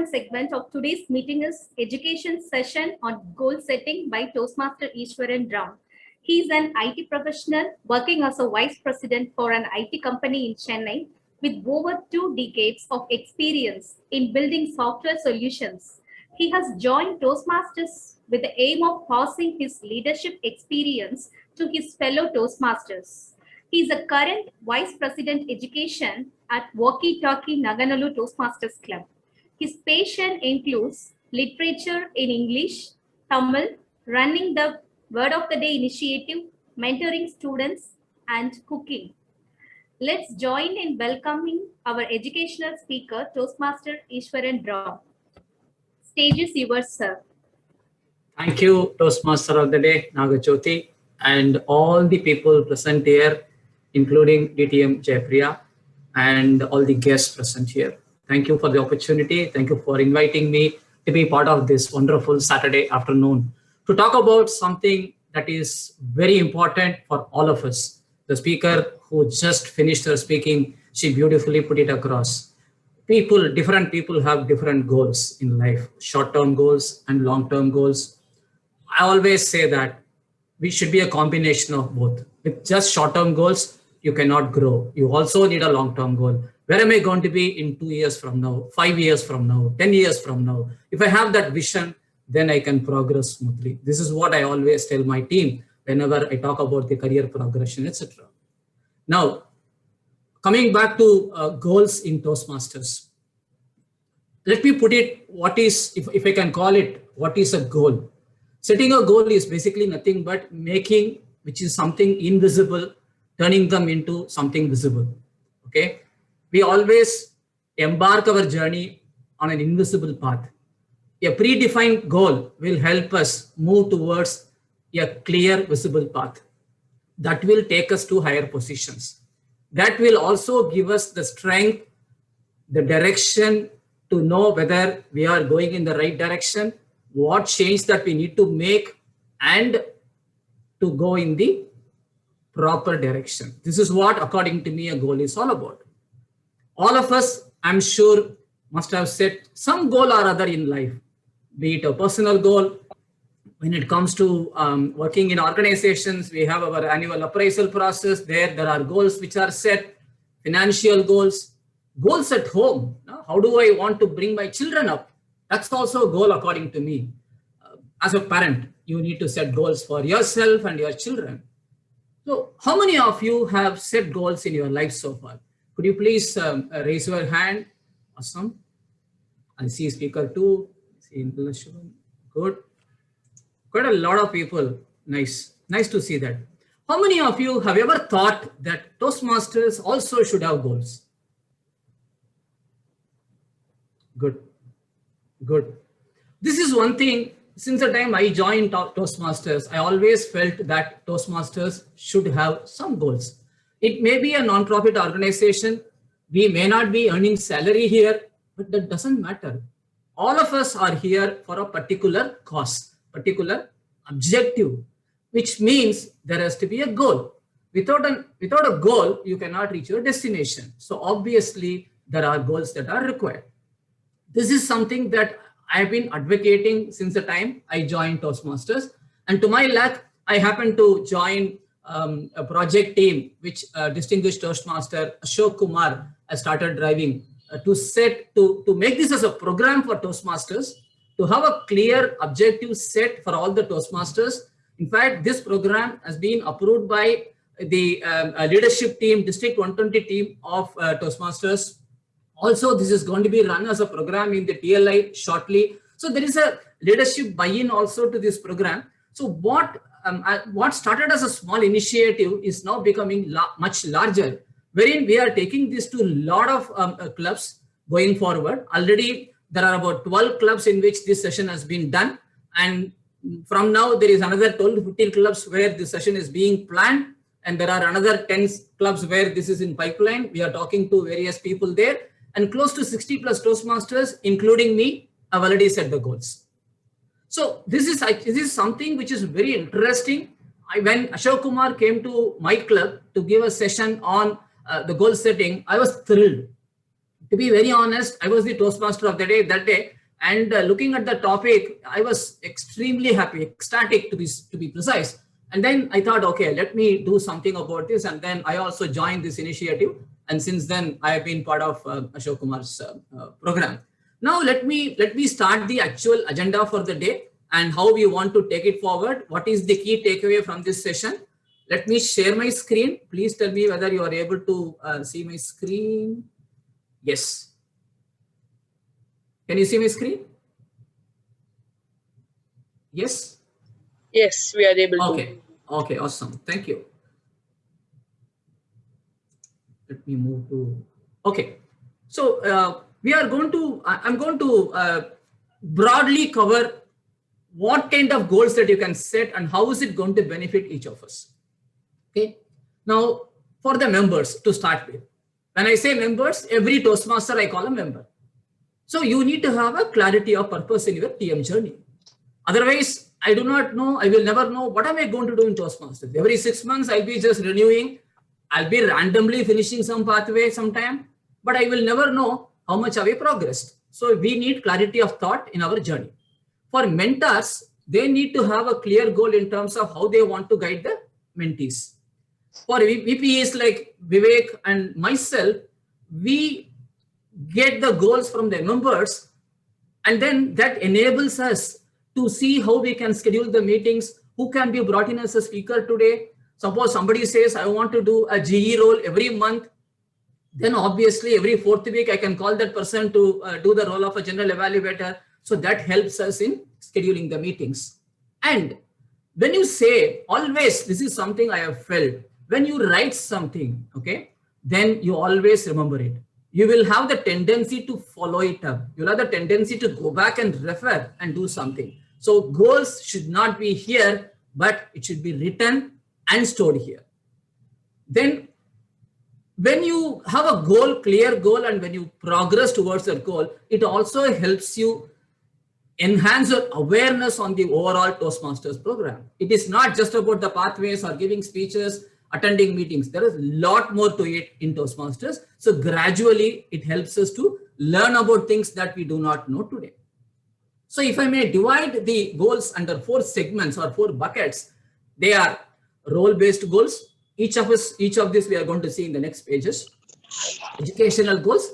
one segment of today's meeting is education session on goal setting by Toastmaster Ishwaran Ram. He is an IT professional working as a vice president for an IT company in Chennai with over 2 decades of experience in building software solutions. He has joined Toastmasters with the aim of passing his leadership experience to his fellow Toastmasters. He is a current Vice President Education at Walkie Talkie Naganalu Toastmasters Club. His passion includes literature in English, Tamil, running the Word of the Day initiative, mentoring students, and cooking. Let's join in welcoming our educational speaker, Toastmaster Ishwaran Ram. Stage is yours, sir. Thank you, Toastmaster of the Day, Nagajyoti, and all the people present here, including DTM Jaipriya and all the guests present here. Thank you for the opportunity. Thank you for inviting me to be part of this wonderful Saturday afternoon to talk about something that is very important for all of us. The speaker who just finished her speaking, she beautifully put it across. Different people have different goals in life, short-term goals and long-term goals. I always say that we should be a combination of both. With just short-term goals, you cannot grow. You also need a long-term goal. Where am I going to be in 2 years from now, 5 years from now, 10 years from now? If I have that vision, then I can progress smoothly. This is what I always tell my team whenever I talk about the career progression, etc. Now, coming back to goals in Toastmasters. Let me put it, what is, if I can call it, what is a goal? Setting a goal is basically nothing but making, which is something invisible, turning them into something visible, okay? We always embark our journey on an invisible path. A predefined goal will help us move towards a clear, visible path that will take us to higher positions. That will also give us the strength, the direction to know whether we are going in the right direction, what change that we need to make, and to go in the proper direction. This is what, according to me, a goal is all about. All of us, I'm sure, must have set some goal or other in life, be it a personal goal. When it comes to working in organizations, we have our annual appraisal process. There are goals which are set, financial goals, goals at home. How do I want to bring my children up? That's also a goal, according to me. As a parent, you need to set goals for yourself and your children. So how many of you have set goals in your life so far? Could you please raise your hand? Awesome. I see speaker 2. Good. Quite a lot of people. Nice. Nice to see that. How many of you have ever thought that Toastmasters also should have goals? Good. Good. This is one thing. Since the time I joined Toastmasters, I always felt that Toastmasters should have some goals. It may be a non-profit organization. We may not be earning salary here, but that doesn't matter. All of us are here for a particular cause, particular objective, which means there has to be a goal. Without a goal, you cannot reach your destination. So obviously, there are goals that are required. This is something that I've been advocating since the time I joined Toastmasters. And to my luck, I happened to join a project team, which distinguished Toastmaster Ashok Kumar has started driving to make this as a program for Toastmasters, to have a clear objective set for all the Toastmasters. In fact, this program has been approved by the leadership team, District 120 team of Toastmasters. Also, this is going to be run as a program in the TLI shortly. So there is a leadership buy-in also to this program. So what started as a small initiative is now becoming much larger, wherein we are taking this to a lot of clubs going forward. Already, there are about 12 clubs in which this session has been done. And from now, there is another 12 to 15 clubs where this session is being planned. And there are another 10 clubs where this is in pipeline. We are talking to various people there. And close to 60 plus Toastmasters, including me, have already set the goals. So this is something which is very interesting. When Ashok Kumar came to my club to give a session on the goal setting, I was thrilled. To be very honest, I was the Toastmaster of the day that day, and looking at the topic, I was extremely happy, ecstatic to be precise. And then I thought, okay, let me do something about this. And then I also joined this initiative. And since then, I have been part of Ashok Kumar's program. Now, let me start the actual agenda for the day and how we want to take it forward. What is the key takeaway from this session? Let me share my screen. Please tell me whether you are able to see my screen. Yes. Can you see my screen? Yes. Yes, we are able to. Okay. Okay. Awesome. Thank you. Let me move to. Okay. So we are going to. I'm going to broadly cover what kind of goals that you can set and how is it going to benefit each of us. Okay. Now, for the members to start with, when I say members, every Toastmaster I call a member. So you need to have a clarity of purpose in your TM journey. Otherwise, I do not know, I will never know what am I going to do in Toastmasters. Every 6 months, I'll be just renewing. I'll be randomly finishing some pathway sometime, but I will never know how much have we progressed. So we need clarity of thought in our journey. For mentors, they need to have a clear goal in terms of how they want to guide the mentees. For VPs like Vivek and myself, we get the goals from the members, and then that enables us to see how we can schedule the meetings, who can be brought in as a speaker today. Suppose somebody says, I want to do a GE role every month. Then obviously every 4th week, I can call that person to do the role of a general evaluator. So that helps us in scheduling the meetings. And when you say always, this is something I have felt, when you write something, okay, then you always remember it. You will have the tendency to follow it up. You'll have the tendency to go back and refer and do something. So goals should not be here, but it should be written and stored here. Then when you have a goal, clear goal, and when you progress towards that goal, it also helps you enhance your awareness on the overall Toastmasters program. It is not just about the pathways or giving speeches, attending meetings. There is a lot more to it in Toastmasters. So gradually it helps us to learn about things that we do not know today. So if I may divide the goals under 4 segments or 4 buckets, they are role-based goals. Each of these we are going to see in the next pages. Educational goals,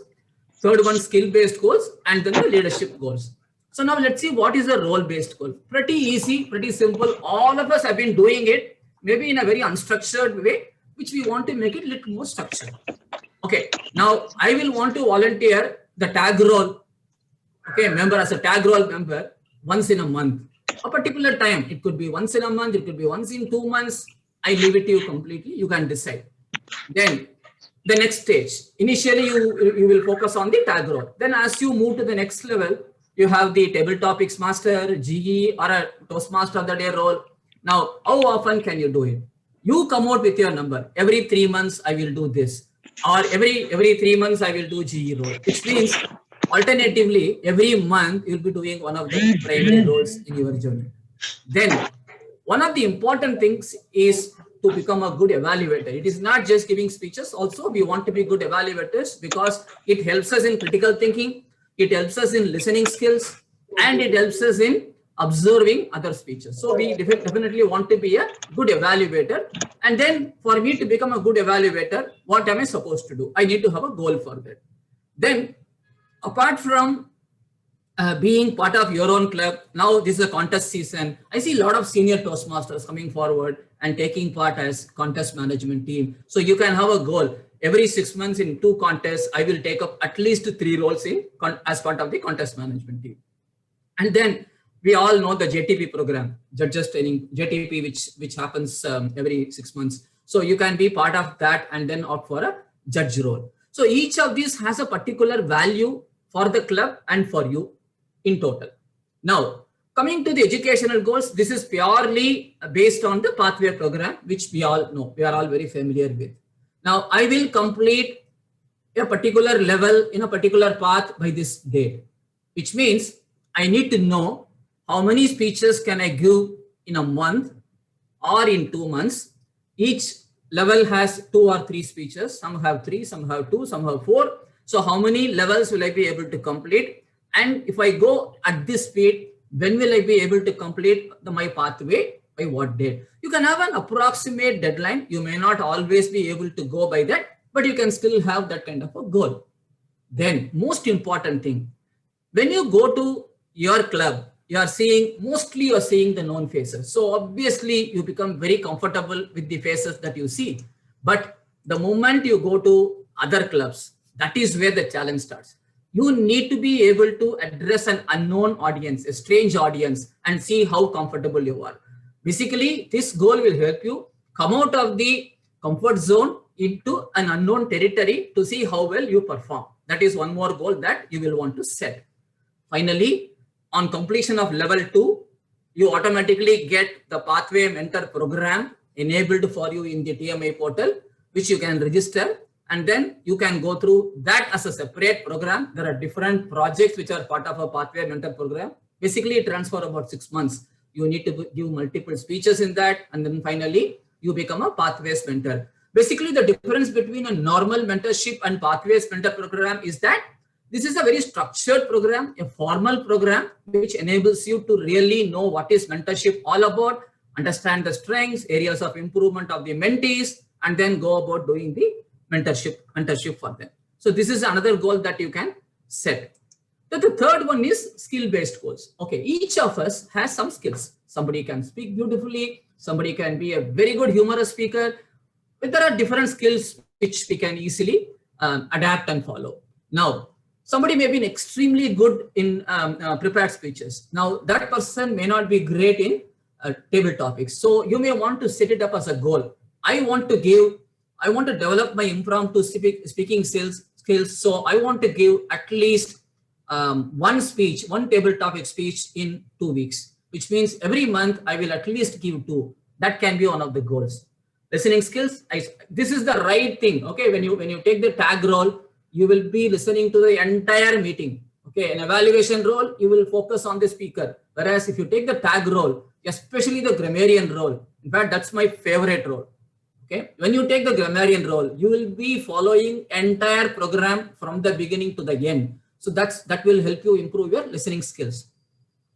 third one skill-based goals, and then the leadership goals. So now let's see what is a role-based goal. Pretty easy, pretty simple. All of us have been doing it, maybe in a very unstructured way, which we want to make it a little more structured. Okay, now I will want to volunteer the tag role, okay, member as a tag role member once in a month. A particular time, it could be once in a month, it could be once in 2 months. I leave it to you completely, you can decide. Then the next stage, initially you will focus on the tag role. Then as you move to the next level, you have the table topics master, GE, or a Toastmaster of the day role. Now, how often can you do it? You come out with your number. Every 3 months, I will do this. Or every 3 months, I will do GE role. Which means, alternatively, every month, you'll be doing one of the primary roles in your journey. Then, one of the important things is to become a good evaluator. It is not just giving speeches. Also, we want to be good evaluators because it helps us in critical thinking. It helps us in listening skills, and it helps us in observing other speeches. So we definitely want to be a good evaluator. And then for me to become a good evaluator, what am I supposed to do? I need to have a goal for that. Then apart from being part of your own club, now this is a contest season. I see a lot of senior Toastmasters coming forward and taking part as contest management team. So you can have a goal. Every 6 months in 2 contests, I will take up at least 3 roles as part of the contest management team. And then we all know the JTP program, Judges Training, JTP, which happens every 6 months. So you can be part of that and then opt for a judge role. So each of these has a particular value for the club and for you in total. Now, coming to the educational goals, this is purely based on the pathway program, which we all know, we are all very familiar with. Now, I will complete a particular level in a particular path by this date, which means I need to know how many speeches can I give in a month or in 2 months. Each level has 2 or 3 speeches. Some have 3, some have 2, some have 4. So how many levels will I be able to complete? And if I go at this speed, when will I be able to complete my pathway? By what date? You can have an approximate deadline. You may not always be able to go by that, but you can still have that kind of a goal. Then most important thing, when you go to your club, you are seeing the known faces. So obviously you become very comfortable with the faces that you see. But the moment you go to other clubs, that is where the challenge starts. You need to be able to address an unknown audience, a strange audience, and see how comfortable you are. Basically, this goal will help you come out of the comfort zone into an unknown territory to see how well you perform. That is one more goal that you will want to set. Finally, on completion of level 2, you automatically get the Pathway Mentor program enabled for you in the TMI portal, which you can register, and then you can go through that as a separate program. There are different projects which are part of a Pathway Mentor program. Basically, it runs for about 6 months. You need to give multiple speeches in that, and then finally, you become a Pathways Mentor. Basically, the difference between a normal mentorship and Pathways Mentor program is that this is a very structured program, a formal program, which enables you to really know what is mentorship all about, understand the strengths, areas of improvement of the mentees, and then go about doing the mentorship for them. So this is another goal that you can set. Then the third one is skill-based goals. Okay, each of us has some skills. Somebody can speak beautifully. Somebody can be a very good humorous speaker. But there are different skills which we can easily adapt and follow. Now, somebody may be extremely good in prepared speeches. Now, that person may not be great in table topics. So you may want to set it up as a goal. I want to develop my impromptu speaking skills. So I want to give at least one table topic speech in 2 weeks, which means every month I will at least give 2. That can be one of the goals. Listening skills, this is the right thing. Okay, when you take the tag role, you will be listening to the entire meeting. Okay, an evaluation role, you will focus on the speaker. Whereas if you take the tag role, especially the grammarian role, in fact, that's my favorite role. Okay, when you take the grammarian role, you will be following entire program from the beginning to the end. So that will help you improve your listening skills.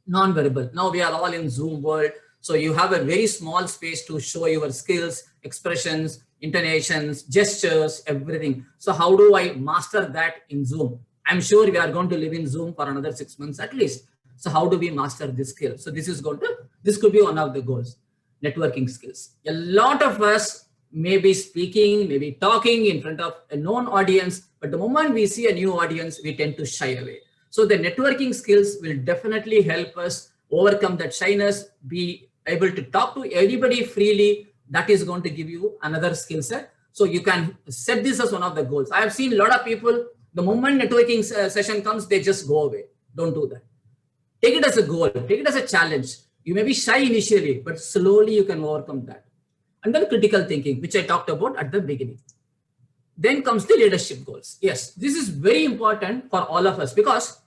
Non-verbal. Now we are all in Zoom world. So you have a very small space to show your skills, expressions, intonations, gestures, everything. So how do I master that in Zoom? I'm sure we are going to live in Zoom for another 6 months at least. So how do we master this skill? So this could be one of the goals. Networking skills. A lot of us may be speaking, maybe talking in front of a known audience, but the moment we see a new audience, we tend to shy away. So the networking skills will definitely help us overcome that shyness, be able to talk to anybody freely. That is going to give you another skill set. So you can set this as one of the goals. I have seen a lot of people, the moment networking session comes, they just go away. Don't do that. Take it as a goal, take it as a challenge. You may be shy initially, but slowly you can overcome that. And then critical thinking, which I talked about at the beginning. Then comes the leadership goals. Yes, this is very important for all of us because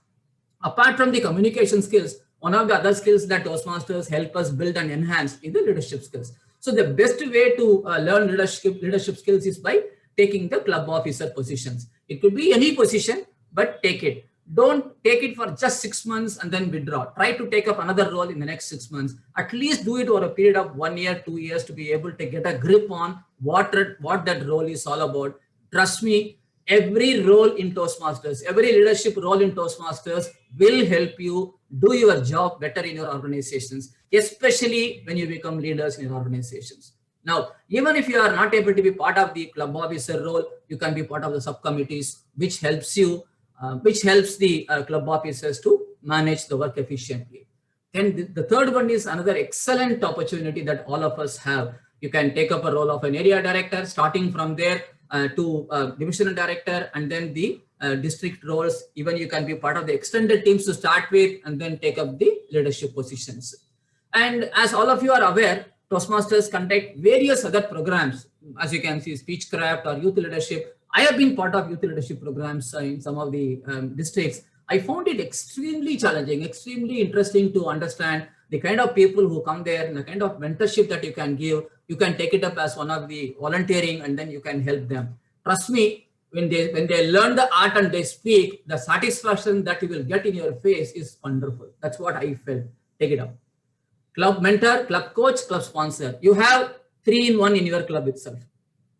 apart from the communication skills, one of the other skills that Toastmasters help us build and enhance is the leadership skills. So the best way to learn leadership skills is by taking the club officer positions. It could be any position, but take it. Don't take it for just 6 months and then withdraw. Try to take up another role in the next 6 months. At least do it over a period of 1 year, 2 years to be able to get a grip on what that role is all about. Trust me, every role in Toastmasters, every leadership role in Toastmasters will help you do your job better in your organizations, especially when you become leaders in your organizations. Now, even if you are not able to be part of the club officer role, you can be part of the subcommittees, which helps the club officers to manage the work efficiently. Then the third one is another excellent opportunity that all of us have. You can take up a role of an area director, starting from there to divisional director, and then the district roles. Even you can be part of the extended teams to start with, and then take up the leadership positions. And as all of you are aware, Toastmasters conduct various other programs, as you can see, Speechcraft or youth leadership. I have been part of youth leadership programs in some of the districts. I found it extremely challenging, extremely interesting to understand the kind of people who come there and the kind of mentorship that you can give. You can take it up as one of the volunteering and then you can help them. Trust me, when they learn the art and they speak, the satisfaction that you will get in your face is wonderful. That's what I felt. Take it up. Club mentor, club coach, club sponsor. You have 3-in-1 in your club itself.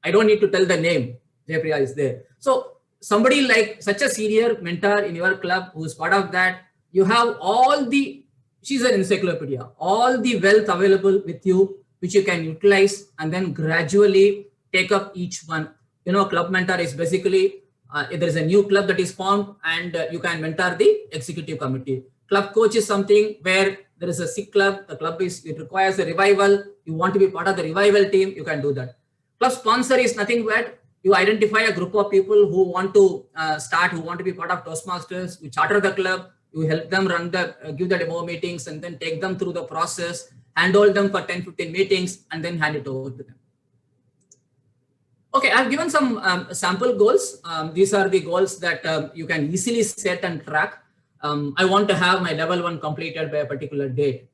I don't need to tell the name. Jaypriya is there. So somebody like such a senior mentor in your club who is part of that, you have all the, she's an encyclopedia, all the wealth available with you, which you can utilize and then gradually take up each one. You know, club mentor is basically, if there is a new club that is formed and you can mentor the executive committee. Club coach is something where there is a sick club, the club it requires a revival. You want to be part of the revival team, you can do that. Club sponsor is nothing but you identify a group of people who want to start, who want to be part of Toastmasters, you charter the club, you help them run give the demo meetings and then take them through the process, handle them for 10-15 meetings and then hand it over to them. Okay, I've given some sample goals. These are the goals that you can easily set and track. I want to have my level 1 completed by a particular date.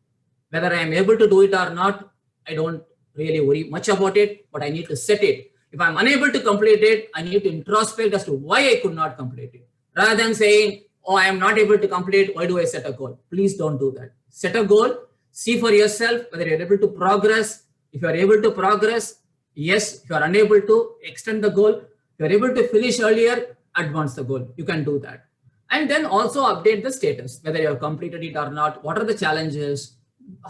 Whether I am able to do it or not, I don't really worry much about it, but I need to set it. If I'm unable to complete it, I need to introspect as to why I could not complete it. Rather than saying, oh, I am not able to complete, why do I set a goal? Please don't do that. Set a goal, see for yourself whether you're able to progress. If you're able to progress, yes. If you are unable to, extend the goal. If you're able to finish earlier, advance the goal. You can do that. And then also update the status, whether you have completed it or not. What are the challenges?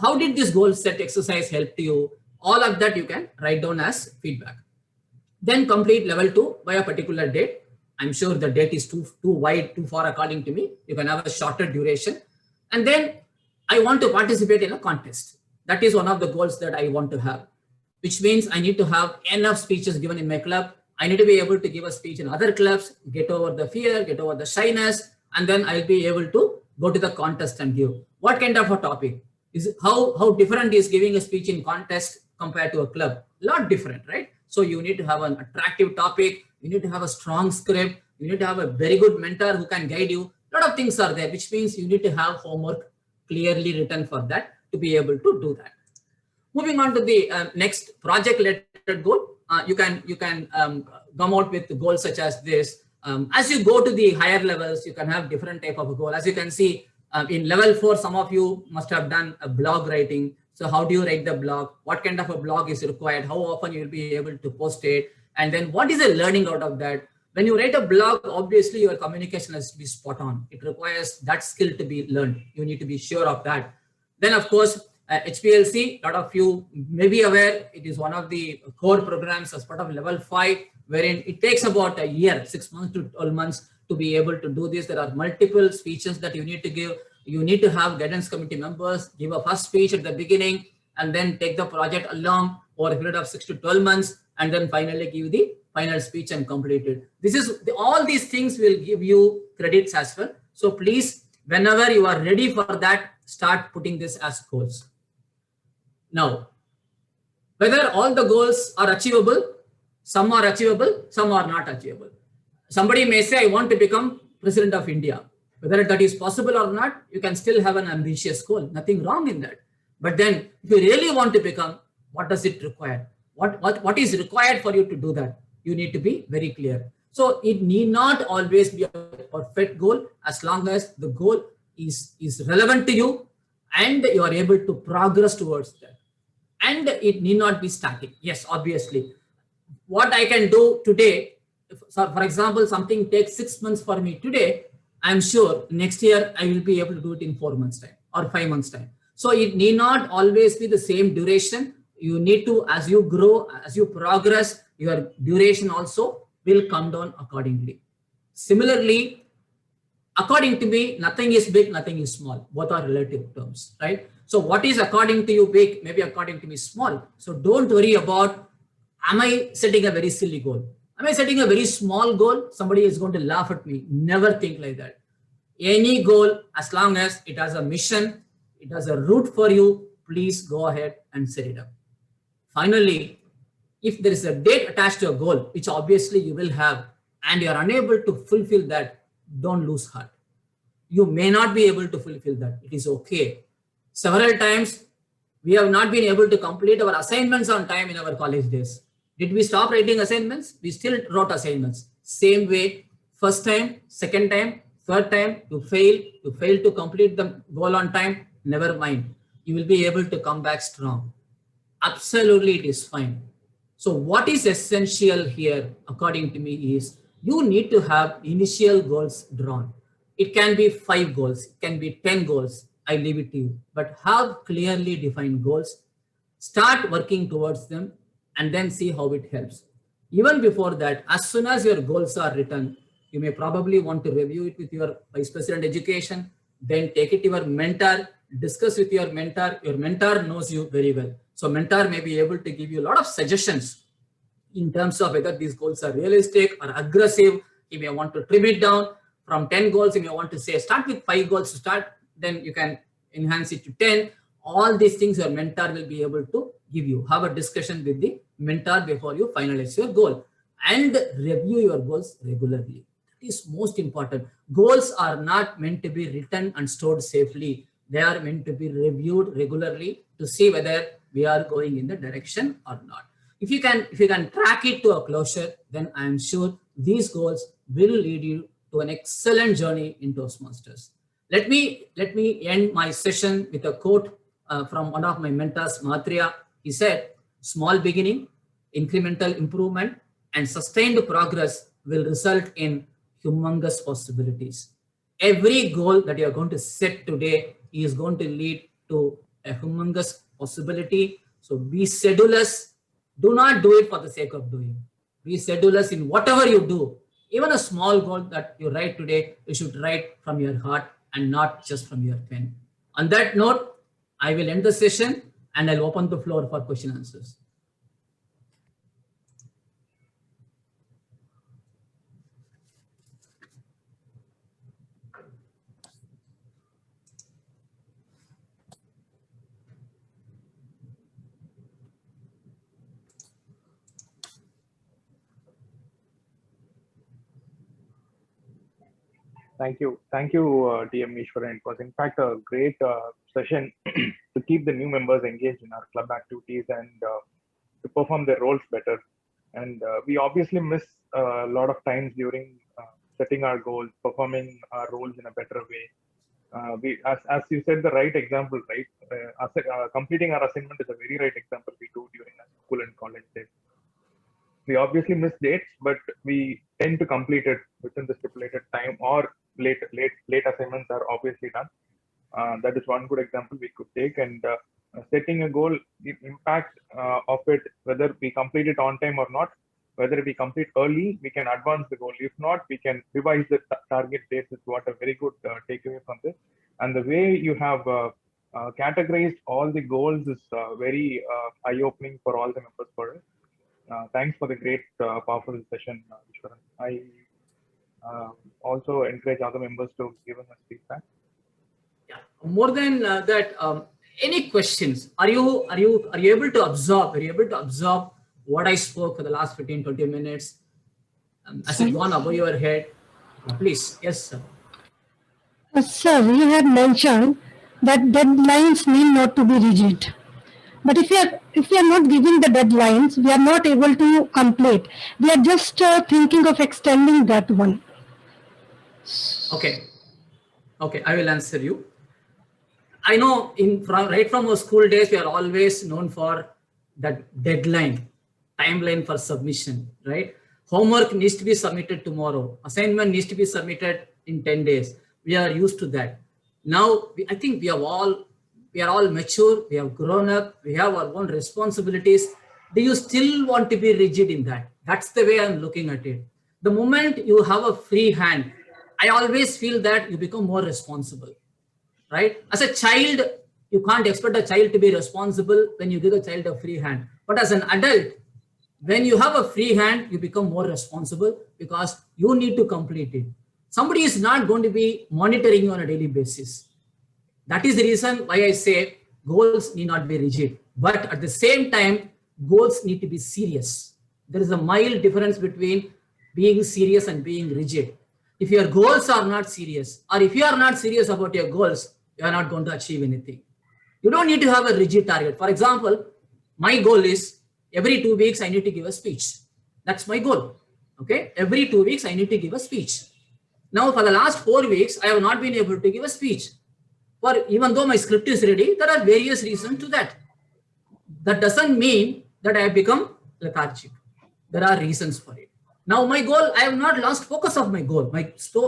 How did this goal set exercise help you? All of that you can write down as feedback. Then complete level 2 by a particular date. I'm sure the date is too wide, too far according to me. You can have a shorter duration. And then I want to participate in a contest. That is one of the goals that I want to have, which means I need to have enough speeches given in my club. I need to be able to give a speech in other clubs, get over the fear, get over the shyness, and then I'll be able to go to the contest and give. What kind of a topic? Is how different is giving a speech in contest compared to a club? A lot different, right? So you need to have an attractive topic. You need to have a strong script. You need to have a very good mentor who can guide you. A lot of things are there, which means you need to have homework clearly written for that to be able to do that. Moving on to the next project-related goal, you can come out with goals such as this. As you go to the higher levels, you can have different type of a goal. As you can see, in level 4, some of you must have done a blog writing. So how do you write the blog? What kind of a blog is required? How often you will be able to post it? And then what is the learning out of that? When you write a blog, obviously your communication has to be spot on. It requires that skill to be learned. You need to be sure of that. Then of course, HPLC, a lot of you may be aware, it is one of the core programs as part of level 5, wherein it takes about a year, 6 months to 12 months to be able to do this. There are multiple speeches that you need to give. You need to have guidance committee members give a first speech at the beginning and then take the project along over a period of 6 to 12 months and then finally give the final speech and complete it. This is all these things will give you credits as well. So please, whenever you are ready for that, start putting this as goals. Now, whether all the goals are achievable, some are achievable, some are not achievable. Somebody may say, I want to become President of India. Whether that is possible or not, you can still have an ambitious goal. Nothing wrong in that. But then if you really want to become, what does it require? What is required for you to do that? You need to be very clear. So it need not always be a perfect goal as long as the goal is relevant to you and you are able to progress towards that. And it need not be static. Yes, obviously. What I can do today, so for example, something takes 6 months for me today, I'm sure next year I will be able to do it in 4 months time or 5 months time. So it need not always be the same duration. You need to, as you grow, as you progress, your duration also will come down accordingly. Similarly, according to me, nothing is big, nothing is small. Both are relative terms, right? So what is according to you big, maybe according to me small. So don't worry about, am I setting a very silly goal? Am I setting a very small goal? Somebody is going to laugh at me. Never think like that. Any goal, as long as it has a mission, it has a route for you, please go ahead and set it up. Finally, if there is a date attached to a goal, which obviously you will have, and you are unable to fulfill that, don't lose heart. You may not be able to fulfill that. It is okay. Several times, we have not been able to complete our assignments on time in our college days. Did we stop writing assignments? We still wrote assignments. Same way, first time, second time, third time, you fail to complete the goal on time, never mind. You will be able to come back strong. Absolutely, it is fine. So what is essential here, according to me, is you need to have initial goals drawn. It can be 5 goals, it can be 10 goals. I leave it to you. But have clearly defined goals. Start working towards them and then see how it helps. Even before that, as soon as your goals are written, you may probably want to review it with your vice president education, then take it to your mentor, discuss with your mentor. Your mentor knows you very well. So mentor may be able to give you a lot of suggestions in terms of whether these goals are realistic or aggressive. You may want to trim it down from 10 goals. You may want to say, start with 5 goals to start, then you can enhance it to 10. All these things your mentor will be able to give you. Have a discussion with the mentor before you finalize your goal and review your goals regularly. That is most important. Goals are not meant to be written and stored safely. They are meant to be reviewed regularly to see whether we are going in the direction or not. If you can track it to a closure, then I am sure these goals will lead you to an excellent journey in Toastmasters. Let me end my session with a quote from one of my mentors, Mathria. He said, small beginning, incremental improvement, and sustained progress will result in humongous possibilities. Every goal that you are going to set today is going to lead to a humongous possibility. So be schedulers. Do not do it for the sake of doing. Be schedulers in whatever you do. Even a small goal that you write today, you should write from your heart and not just from your pen. On that note, I will end the session and I'll open the floor for question and answers. Thank you, DM Ishwaran. It was in fact a great session to keep the new members engaged in our club activities and to perform their roles better. And we obviously miss a lot of times during setting our goals, performing our roles in a better way. As you said, the right example, right? Completing our assignment is a very right example we do during our school and college days. We obviously miss dates, but we tend to complete it within the stipulated time, or late assignments are obviously done. That is one good example we could take. And setting a goal, the impact of it, whether we complete it on time or not, whether we complete early, we can advance the goal. If not, we can revise the target dates. Is what a very good takeaway from this. And the way you have categorized all the goals is very eye-opening for all the members for it. Thanks for the great, powerful session, Ishwaran. I also encourage other members to give us feedback. Yeah. More than that, any questions? Are you able to absorb? Are you able to absorb what I spoke for the last 15-20 minutes? Has it gone above your head? Please, yes, sir. Sir, you had mentioned that deadlines need not to be rigid. But if we are not giving the deadlines, we are not able to complete. We are just thinking of extending that one. Okay, I will answer you. I know right from our school days, we are always known for that deadline, timeline for submission, right? Homework needs to be submitted tomorrow. Assignment needs to be submitted in 10 days. We are used to that. Now, I think we are all mature, we have grown up, we have our own responsibilities. Do you still want to be rigid in that? That's the way I'm looking at it. The moment you have a free hand, I always feel that you become more responsible, right? As a child, you can't expect a child to be responsible when you give a child a free hand. But as an adult, when you have a free hand, you become more responsible because you need to complete it. Somebody is not going to be monitoring you on a daily basis. That is the reason why I say goals need not be rigid, but at the same time, goals need to be serious. There is a mild difference between being serious and being rigid. If your goals are not serious, or if you are not serious about your goals, you are not going to achieve anything. You don't need to have a rigid target. For example, my goal is every 2 weeks, I need to give a speech. That's my goal. Okay, every 2 weeks I need to give a speech. Now for the last 4 weeks, I have not been able to give a speech. Even though my script is ready, there are various reasons to that. That doesn't mean that I have become lethargic. There are reasons for it. Now my goal, I have not lost focus of my goal.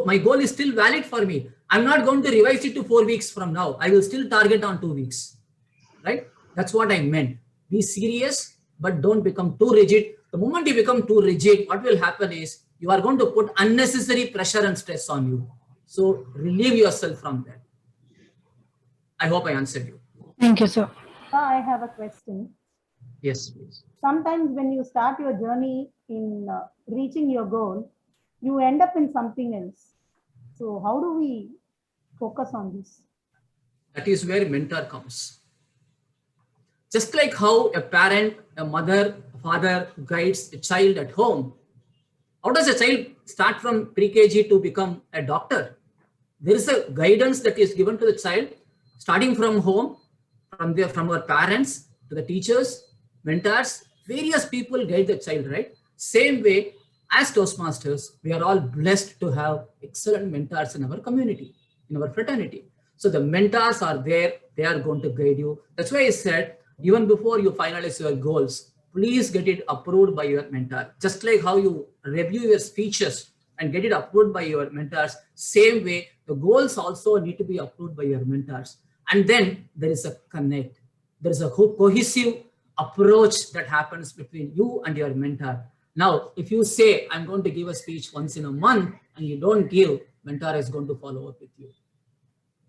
My goal is still valid for me. I'm not going to revise it to 4 weeks from now. I will still target on 2 weeks, right? That's what I meant. Be serious, but don't become too rigid. The moment you become too rigid, what will happen is you are going to put unnecessary pressure and stress on you. So relieve yourself from that. I hope I answered you. Thank you, sir. I have a question. Yes, please. Sometimes when you start your journey in reaching your goal, you end up in something else. So how do we focus on this? That is where mentor comes. Just like how a parent, a mother, a father guides a child at home. How does a child start from pre-KG to become a doctor? There is a guidance that is given to the child, starting from home, from our parents to the teachers, mentors, various people guide the child, right? Same way, as Toastmasters, we are all blessed to have excellent mentors in our community, in our fraternity. So the mentors are there, they are going to guide you. That's why I said, even before you finalize your goals, please get it approved by your mentor. Just like how you review your speeches and get it approved by your mentors, same way, the goals also need to be approved by your mentors. And then there is a connect. There is a cohesive approach that happens between you and your mentor. Now, if you say, I'm going to give a speech once in a month and you don't give, mentor is going to follow up with you.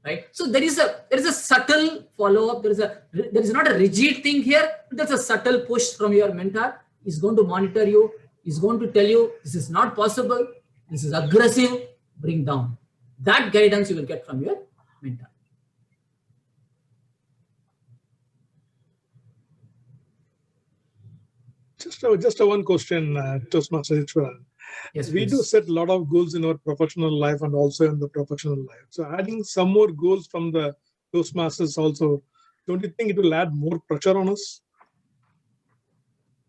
Right? So there is a subtle follow-up. There is not a rigid thing here. There's a subtle push from your mentor. He's going to monitor you. He's going to tell you, this is not possible. This is aggressive. Bring down. That guidance you will get from your mentor. Just a one question, Toastmaster Ishwaran. Yes, we please. do set a lot of goals in our professional life and also in the professional life. So adding some more goals from the Toastmasters also, don't you think it will add more pressure on us?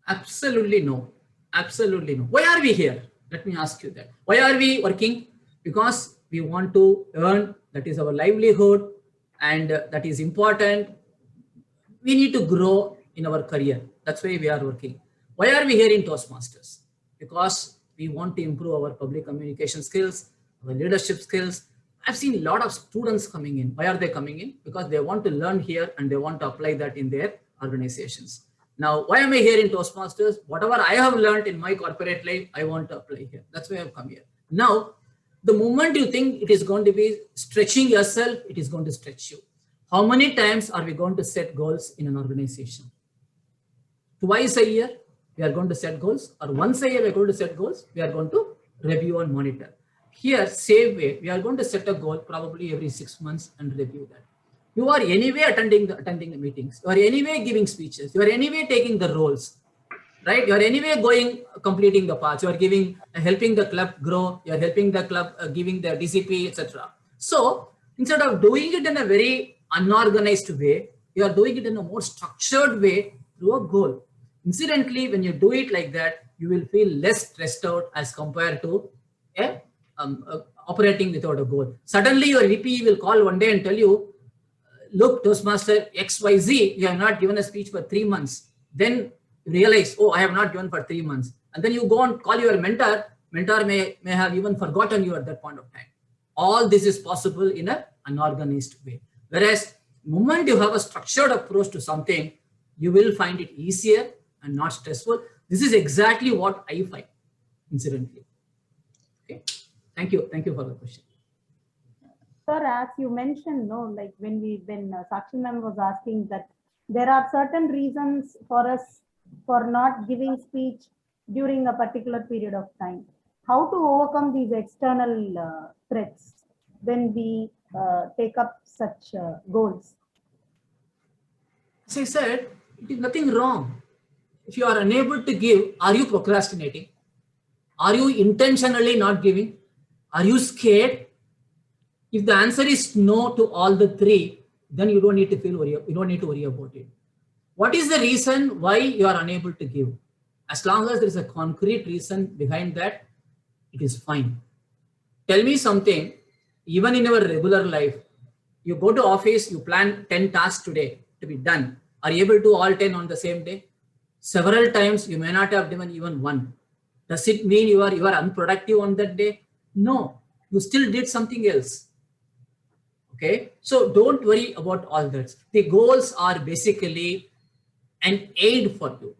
Absolutely no. Absolutely no. Why are we here? Let me ask you that. Why are we working? Because we want to earn, that is our livelihood, and that is important. We need to grow in our career. That's why we are working. Why are we here in Toastmasters? Because we want to improve our public communication skills, our leadership skills. I've seen a lot of students coming in. Why are they coming in? Because they want to learn here and they want to apply that in their organizations. Now, why am I here in Toastmasters? Whatever I have learned in my corporate life, I want to apply here. That's why I've come here. Now, the moment you think it is going to be stretching yourself, it is going to stretch you. How many times are we going to set goals in an organization? Twice a year, we are going to set goals, or once a year, we are going to set goals. We are going to review and monitor. Here, same way, we are going to set a goal probably every 6 months and review that. You are anyway attending the meetings. You are anyway giving speeches. You are anyway taking the roles, right? You are anyway completing the parts. You are helping the club grow. You are helping the club, giving the DCP, etc. So instead of doing it in a very unorganized way, you are doing it in a more structured way through a goal. Incidentally, when you do it like that, you will feel less stressed out as compared to operating without a goal. Suddenly your VP will call one day and tell you, look, Toastmaster XYZ, you have not given a speech for 3 months. Then you realize, oh, I have not given for 3 months. And then you go and call your mentor. Mentor may have even forgotten you at that point of time. All this is possible in an unorganized way. Whereas the moment you have a structured approach to something, you will find it easier and not stressful. This is exactly what I find, incidentally. Okay. Thank you. Thank you for the question. Sir, as you mentioned, no, like when Sakshi ma'am was asking that there are certain reasons for us for not giving speech during a particular period of time. How to overcome these external threats when we take up such goals? As I said, it is nothing wrong. If you are unable to give, are you procrastinating? Are you intentionally not giving? Are you scared? If the answer is no to all the three, then you don't need to you don't need to worry about it. What is the reason why you are unable to give? As long as there is a concrete reason behind that, it is fine. Tell me something, even in our regular life, you go to office, you plan 10 tasks today to be done. Are you able to do all 10 on the same day? Several times you may not have done even one. Does it mean you are unproductive on that day? No, you still did something else. Okay, so don't worry about all that. The goals are basically an aid for you,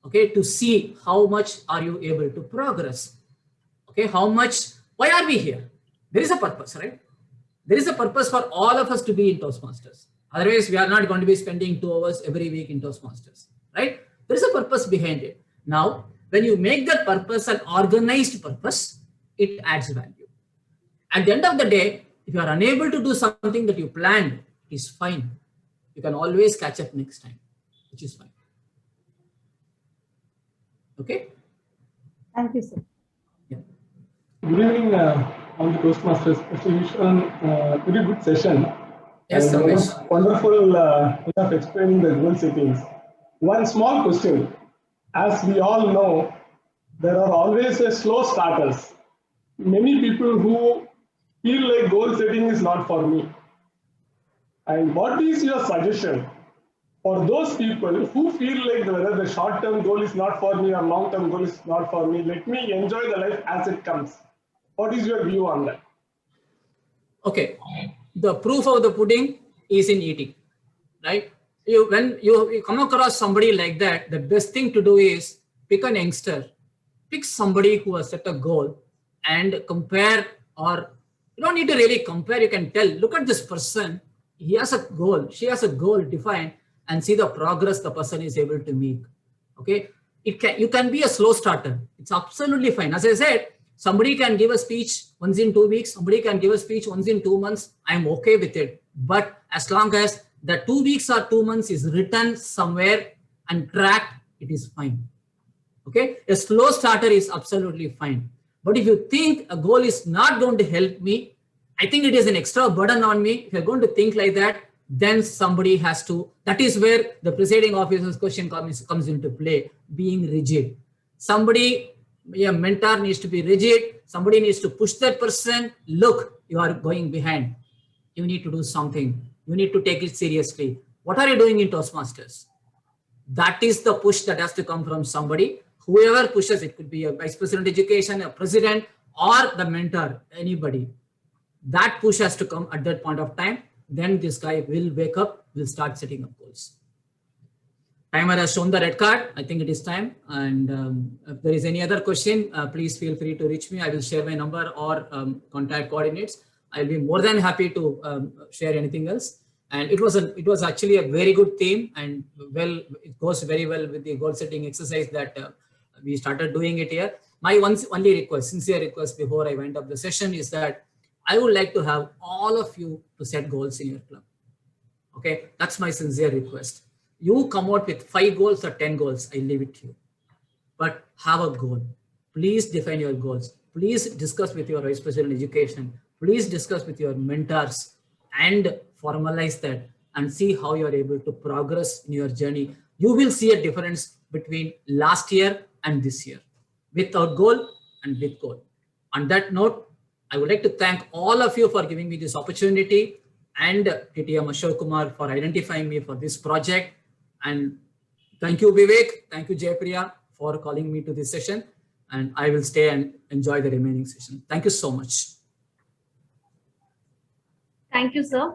okay, to see how much are you able to progress. Okay, why are we here? There is a purpose, right? There is a purpose for all of us to be in Toastmasters. Otherwise, we are not going to be spending 2 hours every week in Toastmasters, right? There is a purpose behind it. Now, when you make that purpose an organized purpose, it adds value. At the end of the day, if you are unable to do something that you planned, it is fine. You can always catch up next time, which is fine. Okay? Thank you, sir. Yeah. Good evening, all the Toastmasters. Mr. Ishwaran, very good session. Yes, And Ramesh. wonderful way of explaining the goal settings. One small question. As we all know, there are always slow starters. Many people who feel like goal setting is not for me. And what is your suggestion for those people who feel like whether the short-term goal is not for me or long-term goal is not for me, let me enjoy the life as it comes? What is your view on that? Okay, the proof of the pudding is in eating, right? When you come across somebody like that, the best thing to do is pick an youngster, pick somebody who has set a goal and compare, or you don't need to really compare, you can tell, look at this person, he has a goal, she has a goal defined, and see the progress the person is able to make. Okay, you can be a slow starter. It's absolutely fine. As I said, somebody can give a speech once in 2 weeks, somebody can give a speech once in 2 months. I'm okay with it. But as long as the 2 weeks or 2 months is written somewhere and tracked, it is fine. Okay, a slow starter is absolutely fine. But if you think a goal is not going to help me, I think it is an extra burden on me. If you're going to think like that, then somebody has to, that is where the presiding officer's question comes into play, being rigid. Somebody, a mentor needs to be rigid. Somebody needs to push that person. Look, you are going behind. You need to do something. You need to take it seriously. What are you doing in Toastmasters? That is the push that has to come from somebody. Whoever pushes, it could be a vice president of education, a president, or the mentor, anybody. That push has to come at that point of time. Then this guy will wake up, will start setting up goals. Timer has shown the red card. I think it is time. And if there is any other question, please feel free to reach me. I will share my number or contact coordinates. I'll be more than happy to share anything else. And it was actually a very good theme, and it goes very well with the goal setting exercise that we started doing it here. My only request, sincere request before I wind up the session is that I would like to have all of you to set goals in your club. Okay, that's my sincere request. You come out with 5 goals or 10 goals, I leave it to you. But have a goal. Please define your goals. Please discuss with your vice president of education. Please discuss with your mentors and formalize that and see how you are able to progress in your journey. You will see a difference between last year and this year, without goal and with goal. On that note, I would like to thank all of you for giving me this opportunity, and TTM Ashok Kumar for identifying me for this project. And thank you, Vivek. Thank you, Jaypriya, for calling me to this session. And I will stay and enjoy the remaining session. Thank you so much. Thank you, sir.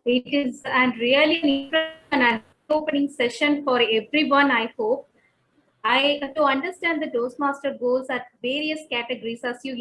It is really an opening session for everyone, I hope. To understand the Toastmaster goals at various categories, as you